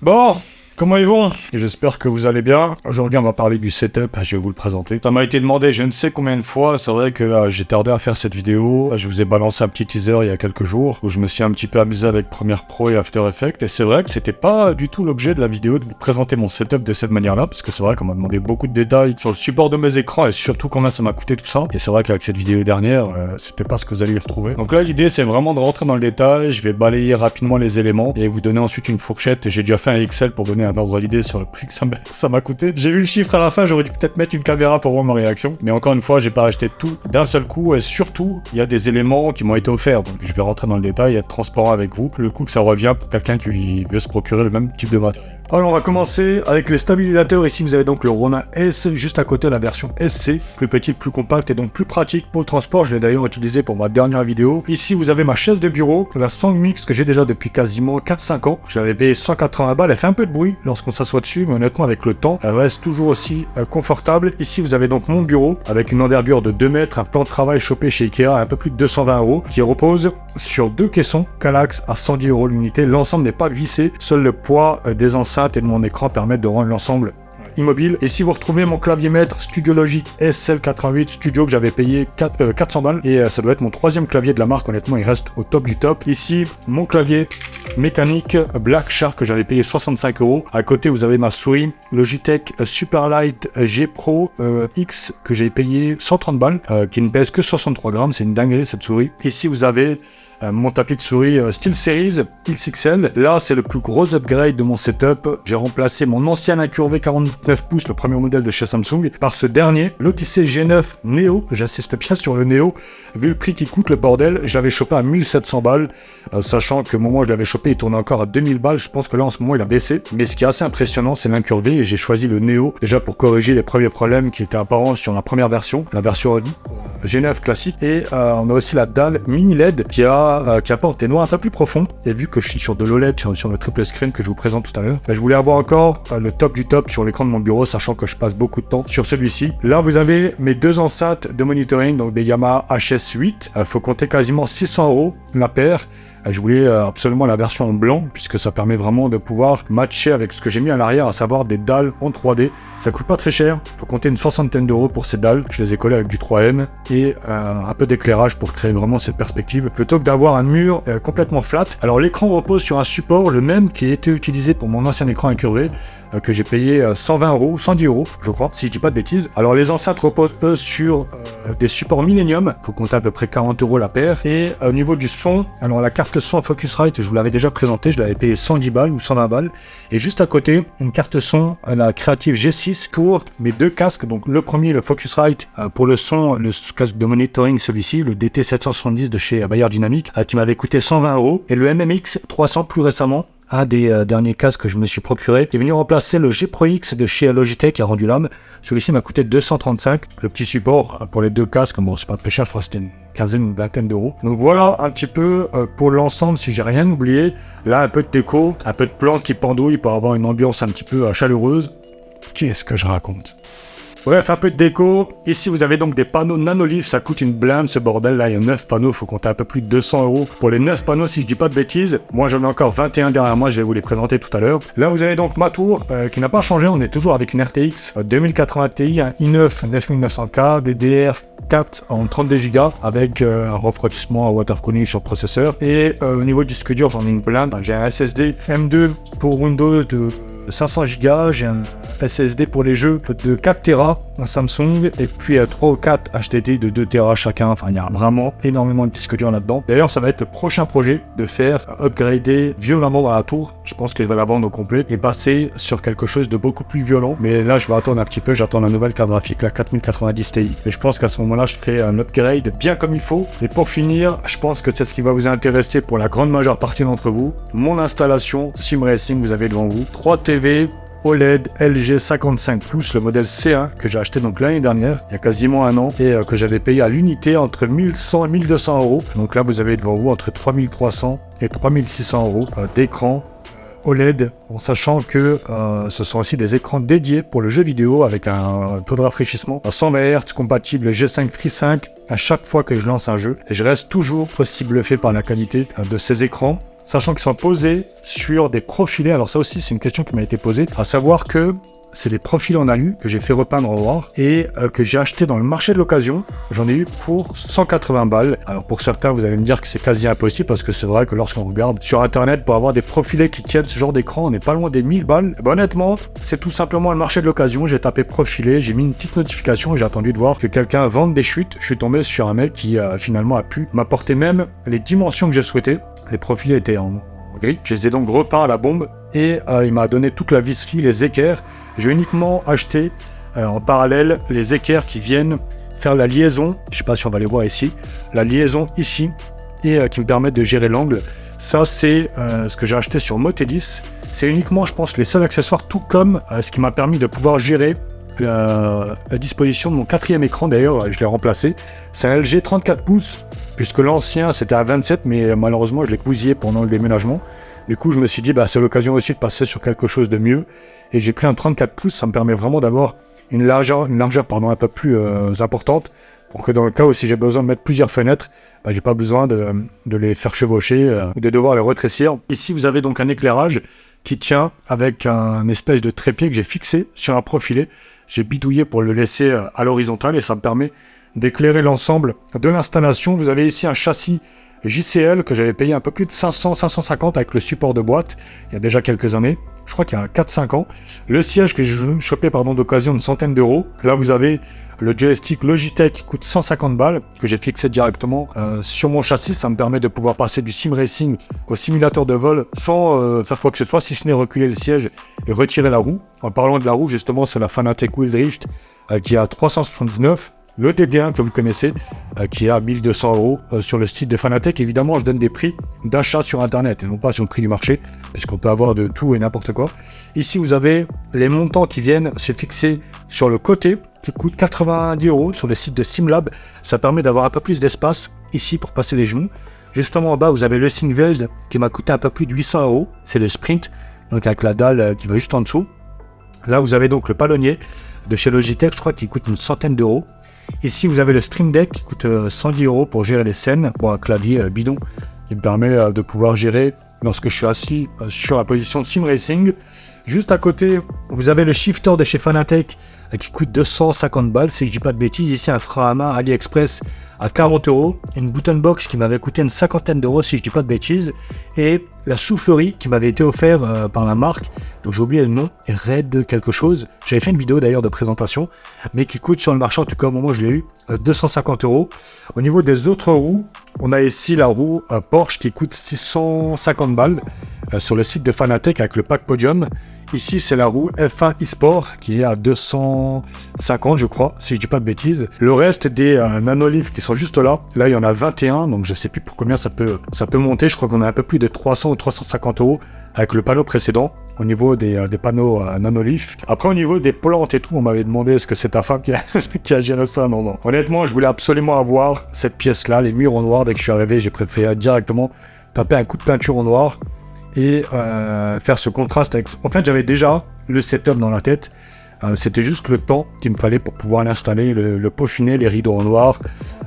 Bon, comment ils vont? J'espère que vous allez bien. Aujourd'hui, on va parler du setup, je vais vous le présenter. Ça m'a été demandé je ne sais combien de fois, c'est vrai que j'ai tardé à faire cette vidéo. Je vous ai balancé un petit teaser il y a quelques jours, où je me suis un petit peu amusé avec Premiere Pro et After Effects, et c'est vrai que c'était pas du tout l'objet de la vidéo de vous présenter mon setup de cette manière-là, parce que c'est vrai qu'on m'a demandé beaucoup de détails sur le support de mes écrans, et surtout combien ça m'a coûté tout ça. Et c'est vrai qu'avec cette vidéo dernière, c'était pas ce que vous allez y retrouver. Donc là, l'idée, c'est vraiment de rentrer dans le détail, je vais balayer rapidement les éléments, et vous donner ensuite une fourchette, et j'ai déjà fait un Excel pour donner un ordre d'idée sur le prix que ça m'a coûté. J'ai vu le chiffre à la fin, j'aurais dû peut-être mettre une caméra pour voir ma réaction. Mais encore une fois, j'ai pas acheté tout d'un seul coup, et surtout, il y a des éléments qui m'ont été offerts, donc je vais rentrer dans le détail et être transparent avec vous. Le coût que ça revient pour quelqu'un qui veut se procurer le même type de matériel. Alors on va commencer avec les stabilisateurs. Ici vous avez donc le Ronin S, juste à côté la version SC, plus petite, plus compacte et donc plus pratique pour le transport. Je l'ai d'ailleurs utilisé pour ma dernière vidéo. Ici vous avez ma chaise de bureau, la SongMix que j'ai déjà depuis quasiment 4-5 ans. Je l'avais payé 180 balles, elle fait un peu de bruit lorsqu'on s'assoit dessus, mais honnêtement avec le temps, elle reste toujours aussi confortable. Ici vous avez donc mon bureau avec une envergure de 2 mètres, un plan de travail chopé chez Ikea à un peu plus de 220 €, qui repose sur 2 caissons Kallax à 110 € l'unité. L'ensemble n'est pas vissé, seul le poids des enceintes et de mon écran permettent de rendre l'ensemble immobile. Et si vous retrouvez mon clavier maître Studio Logic SL88 Studio que j'avais payé 400 balles, et ça doit être mon 3e clavier de la marque, honnêtement il reste au top du top. Ici mon clavier mécanique Black Shark que j'avais payé 65 €. À côté vous avez ma souris Logitech Superlight G Pro X que j'ai payé 130 balles, qui ne pèse que 63 grammes, c'est une dinguerie cette souris. Ici vous avez mon tapis de souris SteelSeries XXL. Là, c'est le plus gros upgrade de mon setup. J'ai remplacé mon ancien incurvé 49 pouces, le premier modèle de chez Samsung, par ce dernier, l'Odyssey G9 Neo. J'insiste bien sur le Neo. Vu le prix qui coûte le bordel, je l'avais chopé à 1700 balles, sachant que au moment où je l'avais chopé, il tournait encore à 2000 balles. Je pense que là, en ce moment, il a baissé. Mais ce qui est assez impressionnant, c'est l'incurvé, et j'ai choisi le Neo, déjà pour corriger les premiers problèmes qui étaient apparents sur la première version, la version G9 classique. Et on a aussi la dalle mini LED qui apporte des noirs un peu plus profonds. Et vu que je suis sur de l'OLED, sur le triple screen que je vous présente tout à l'heure, je voulais avoir encore le top du top sur l'écran de mon bureau, sachant que je passe beaucoup de temps sur celui-ci. Là, vous avez mes 2 enceintes de monitoring, donc des Yamaha HS8. Faut compter quasiment 600 € la paire. Je voulais absolument la version en blanc, puisque ça permet vraiment de pouvoir matcher avec ce que j'ai mis à l'arrière, à savoir des dalles en 3D. Ça coûte pas très cher, faut compter une 60aine d'euros pour ces dalles. Je les ai collées avec du 3M et un peu d'éclairage pour créer vraiment cette perspective, plutôt que d'avoir un mur complètement flat. Alors l'écran repose sur un support, le même qui a été utilisé pour mon ancien écran incurvé, que j'ai payé 120 €, 110 € je crois, si je dis pas de bêtises. Alors les enceintes reposent eux sur des supports Millennium, faut compter à peu près 40 € la paire. Et au niveau du son, alors la carte son Focusrite, je vous l'avais déjà présenté, je l'avais payé 110 balles ou 120 balles. Et juste à côté, une carte son, la Creative G6 pour mes 2 casques. Donc le premier, le Focusrite pour le son, le casque de monitoring, celui-ci, le DT770 de chez Bayer Dynamic, qui m'avait coûté 120 €. Et le MMX 300 plus récemment, un des derniers casques que je me suis procuré, qui est venu remplacer le G Pro X de chez Logitech qui a rendu l'âme. Celui-ci m'a coûté 235. Le petit support pour les 2 casques, bon c'est pas très cher, je crois que c'était une quinzaine, une vingtaine d'euros. Donc voilà un petit peu pour l'ensemble, si j'ai rien oublié. Là un peu de déco, un peu de plantes qui pendouillent pour avoir une ambiance un petit peu chaleureuse. Qu'est-ce que je raconte? Bref, un peu de déco. Ici, vous avez donc des panneaux Nanolive. Ça coûte une blinde, ce bordel. Là, il y a 9 panneaux. Faut compter un peu plus de 200 € pour les 9 panneaux, si je dis pas de bêtises. Moi, j'en ai encore 21 derrière moi. Je vais vous les présenter tout à l'heure. Là, vous avez donc ma tour qui n'a pas changé. On est toujours avec une RTX 2080 Ti, un i9 9900K, DDR4 en 32 Go avec un refroidissement à water cooling sur le processeur. Et au niveau du disque dur, j'en ai une blinde. J'ai un SSD M2 pour Windows de 500 Go. J'ai un SSD pour les jeux de 4 Tera en Samsung, et puis 3 ou 4 HDD de 2 Tera chacun. Enfin, il y a vraiment énormément de disques durs là-dedans. D'ailleurs, ça va être le prochain projet de faire upgrader violemment dans la tour. Je pense que je vais la vendre au complet et passer sur quelque chose de beaucoup plus violent. Mais là, je vais attendre un petit peu. J'attends la nouvelle carte graphique, la 4090 Ti. Et je pense qu'à ce moment-là, je ferai un upgrade bien comme il faut. Et pour finir, je pense que c'est ce qui va vous intéresser pour la grande majeure partie d'entre vous. Mon installation Sim Racing, vous avez devant vous 3 TV OLED LG 55 pouces, le modèle C1 que j'ai acheté donc l'année dernière, il y a quasiment un an, et que j'avais payé à l'unité entre 1100 et 1200 €. Donc là, vous avez devant vous entre 3300 et 3600 € d'écran OLED, en sachant que ce sont aussi des écrans dédiés pour le jeu vidéo avec un taux de rafraîchissement à 120 Hz compatible G5 Free 5 à chaque fois que je lance un jeu. Et je reste toujours aussi bluffé par la qualité de ces écrans. sachant qu'ils sont posés sur des profilés. Alors ça aussi, c'est une question qui m'a été posée, à savoir que c'est des profils en alu que j'ai fait repeindre en noir et que j'ai acheté dans le marché de l'occasion. J'en ai eu pour 180 balles. Alors pour certains, vous allez me dire que c'est quasi impossible parce que c'est vrai que lorsqu'on regarde sur internet pour avoir des profilés qui tiennent ce genre d'écran, on n'est pas loin des 1000 balles. Ben, honnêtement, c'est tout simplement le marché de l'occasion. J'ai tapé profilé, j'ai mis une petite notification et j'ai attendu de voir que quelqu'un vende des chutes. Je suis tombé sur un mec qui finalement a pu m'apporter même les dimensions que je souhaitais. Les profilés étaient en gris. Je les ai donc repeints à la bombe et il m'a donné toute la vis-fille, les équerres. J'ai uniquement acheté en parallèle les équerres qui viennent faire la liaison, je sais pas si on va les voir ici, la liaison ici et qui me permettent de gérer l'angle. Ça c'est ce que j'ai acheté sur Motedis. C'est uniquement, je pense, les seuls accessoires, tout comme ce qui m'a permis de pouvoir gérer la disposition de mon 4e écran. D'ailleurs, je l'ai remplacé. C'est un LG 34 pouces, puisque l'ancien c'était à 27, mais malheureusement je l'ai bousillé pendant le déménagement. Du coup, je me suis dit, c'est l'occasion aussi de passer sur quelque chose de mieux. Et j'ai pris un 34 pouces, ça me permet vraiment d'avoir une largeur un peu plus importante. Pour que dans le cas où si j'ai besoin de mettre plusieurs fenêtres, j'ai pas besoin de les faire chevaucher ou de devoir les retrécir. Ici, vous avez donc un éclairage qui tient avec un espèce de trépied que j'ai fixé sur un profilé. J'ai bidouillé pour le laisser à l'horizontale et ça me permet d'éclairer l'ensemble de l'installation. Vous avez ici un châssis JCL que j'avais payé un peu plus de 500-550 avec le support de boîte il y a déjà quelques années, je crois qu'il y a 4-5 ans. Le siège que j'ai chopé d'occasion une centaine d'euros. Là vous avez le joystick Logitech qui coûte 150 balles que j'ai fixé directement sur mon châssis. Ça me permet de pouvoir passer du sim racing au simulateur de vol sans faire quoi que ce soit, si ce n'est reculer le siège et retirer la roue. En parlant de la roue, justement, c'est la Fanatec Wheel Drift qui est à 379. Le TD1 que vous connaissez, qui est à 1200 euros sur le site de Fanatec. Évidemment, je donne des prix d'achat sur Internet et non pas sur le prix du marché, puisqu'on peut avoir de tout et n'importe quoi. Ici, vous avez les montants qui viennent se fixer sur le côté, qui coûtent 90 euros sur le site de Simlab. Ça permet d'avoir un peu plus d'espace ici pour passer les genoux. Justement en bas, vous avez le Singveld qui m'a coûté un peu plus de 800 euros. C'est le Sprint, donc avec la dalle qui va juste en dessous. Là, vous avez donc le palonnier de chez Logitech, je crois qu'il coûte une centaine d'euros. Ici, vous avez le Stream Deck qui coûte 110 euros pour gérer les scènes. Bon, un clavier bidon qui me permet de pouvoir gérer lorsque je suis assis sur la position de Sim Racing. Juste à côté, vous avez le shifter de chez Fanatec qui coûte 250 balles, si je dis pas de bêtises. Ici, un frein à main AliExpress à 40 euros. Une button box qui m'avait coûté une cinquantaine d'euros, si je dis pas de bêtises. Et la soufflerie qui m'avait été offerte par la marque, donc j'ai oublié le nom, Red quelque chose. J'avais fait une vidéo d'ailleurs de présentation, mais qui coûte sur le marché, en tout cas au moment où je l'ai eu, 250 euros. Au niveau des autres roues, on a ici la roue Porsche qui coûte 650 balles sur le site de Fanatec avec le pack Podium. Ici, c'est la roue F1 eSport qui est à 250, je crois, si je dis pas de bêtises. Le reste des nanolifs qui sont juste là, il y en a 21, donc je sais plus pour combien ça peut monter. Je crois qu'on a un peu plus de 300 ou 350 euros avec le panneau précédent au niveau des panneaux nanolifs. Après, au niveau des plantes et tout, on m'avait demandé est-ce que c'est ta femme qui a géré ça. Non. Honnêtement, je voulais absolument avoir cette pièce-là, les murs en noir. Dès que je suis arrivé, j'ai préféré directement taper un coup de peinture en noir et faire ce contraste avec... En fait, j'avais déjà le setup dans la tête. C'était juste le temps qu'il me fallait pour pouvoir l'installer, le peaufiner, les rideaux en noir.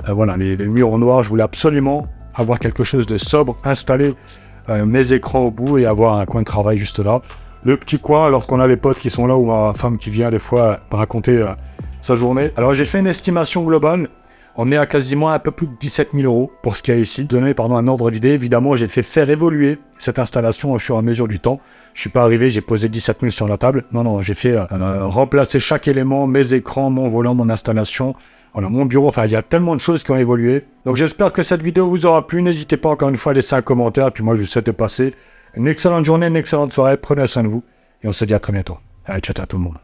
Voilà, les murs en noir. Je voulais absolument avoir quelque chose de sobre, installer mes écrans au bout et avoir un coin de travail juste là. Le petit coin, lorsqu'on a les potes qui sont là ou ma femme qui vient des fois raconter sa journée. Alors, j'ai fait une estimation globale. On est à quasiment un peu plus de 17 000 euros pour ce qu'il y a ici. Donner un ordre d'idée, évidemment, j'ai fait faire évoluer cette installation au fur et à mesure du temps. Je suis pas arrivé, j'ai posé 17 000 sur la table. Non, j'ai fait remplacer chaque élément, mes écrans, mon volant, mon installation, voilà, mon bureau. Enfin, il y a tellement de choses qui ont évolué. Donc, j'espère que cette vidéo vous aura plu. N'hésitez pas encore une fois à laisser un commentaire. Puis moi, je vous souhaite de passer une excellente journée, une excellente soirée. Prenez soin de vous et on se dit à très bientôt. Allez, ciao tout le monde.